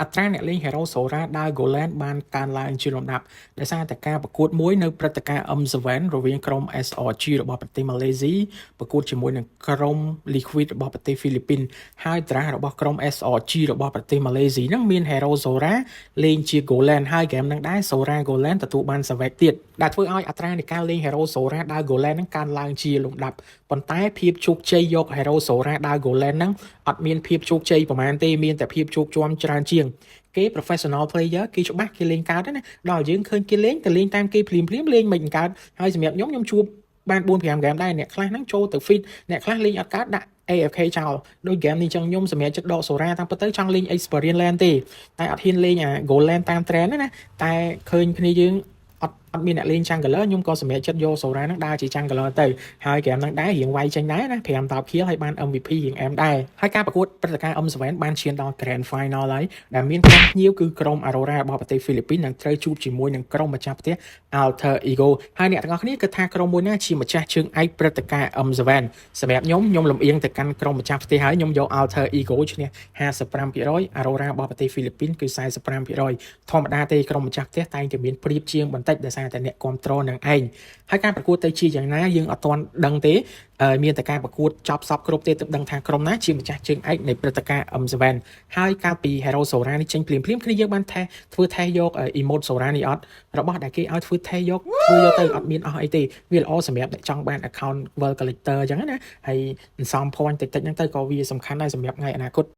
អត្រាអ្នកលេង Hero Sora ដើរ Goland បានកើនឡើងជាលំដាប់ដោយសារតែការប្រកួតមួយនៅព្រឹត្តិការណ៍ M7 រវាងក្រុម SRG របស់ប្រទេសម៉ាឡេស៊ីប្រកួតជាមួយនឹងក្រុម Liquid របស់ប្រទេសហ្វីលីពីនហើយត្រាស់របស់ក្រុម SRG របស់ប្រទេសម៉ាឡេស៊ីហ្នឹងមាន Hero Sora លេងជា Goland ហើយហ្គេមហ្នឹងដែរ Sora Goland ទទួលបាន Savage ទៀតដែលធ្វើឲ្យអត្រានៃការលេង Hero Sora ដើរ Goland ហ្នឹងកើនឡើងជាលំដាប់ប៉ុន្តែភាពជោគជ័យយក Hero Sora ដើរ Goland ហ្នឹងអត់មានភាពជោគជ័យប្រហែលទេមានតែភាពជោគជាំច្រើនជាងគេ professional player គេច្បាស់គេលេងកើតណាដល់យើងឃើញគេលេងតែលេងតាមគេភ្លាមលេងមិនកើតហើយសម្រាប់ខ្ញុំជួបបាន 4-5 ហ្គេមដែរអ្នកខ្លះហ្នឹងចូលទៅ feed អ្នកខ្លះលេងអត់កើតដាក់ AFK ចោលដូចហ្គេមនេះចឹងខ្ញុំសម្រាប់ចិត្តដក Sora តាមពិតទៅចង់លេង Experience Land ទេតែអត់ហ៊ានលេងអា Gold Land តាម trend ណាតែឃើញគ្នាយើងអត់មានអ្នកលេង Jungler ខ្ញុំក៏សម្រាប់ចិត្តយក Sora ហ្នឹងដើរជា Jungler ទៅហើយហ្គេមហ្នឹងដែររៀងវាយចេញដែរណា5 top kill ហើយបាន MVP រៀងអែមដែរហើយការប្រកួតព្រឹត្តិការណ៍ M7 បានឈានដល់ Grand Final ហើយដែលមានក្រុមភ្ញៀវគឺក្រុម Aurora របស់ប្រទេសហ្វីលីពីននឹងត្រូវជួបជាមួយនឹងក្រុមម្ចាស់ផ្ទះ Alter Ego ហើយអ្នកទាំងអស់គ្នាគិតថាក្រុមមួយណាជាម្ចាស់ជើងឯកព្រឹត្តិការណ៍ M7 សម្រាប់ខ្ញុំលំអៀងទៅកាន់ក្រុមម្ចាស់ផ្ទះហើយខ្ញុំយក Alter Ego ឈ្នះ 55% Aurora របស់ប្រទេសហ្វីលីពីនគឺ 45% ធម្មតាទេក្រុមម្ចាស់ផ្ទះតែងតែមានព្រៀបជាងបន្តិចដោយសារតែអ្នកគ្រប់គ្រងនឹងឯងហើយការប្រកួតទៅជាយ៉ាងណាយើងអត់ទាន់ដឹងទេមានតែការប្រកួតចប់សពគ្រប់ទេទើបដឹងថាក្រុមណាជាម្ចាស់ជើងឯកនៃព្រឹត្តិការណ៍ M7 ហើយកាលពី Hero Sora នេះចេញភ្លាមគ្នាយើងបានធ្វើថេសយក emote Sora នេះអត់របស់ដែលគេឲ្យធ្វើថេសយកទៅអត់មានអស់អីទេវាល្អសម្រាប់អ្នកចង់បាន account World Collector អញ្ចឹងណាហើយសំ point តិចហ្នឹងទៅក៏វាសំខាន់ដែរសម្រាប់ថ្ងៃអនាគត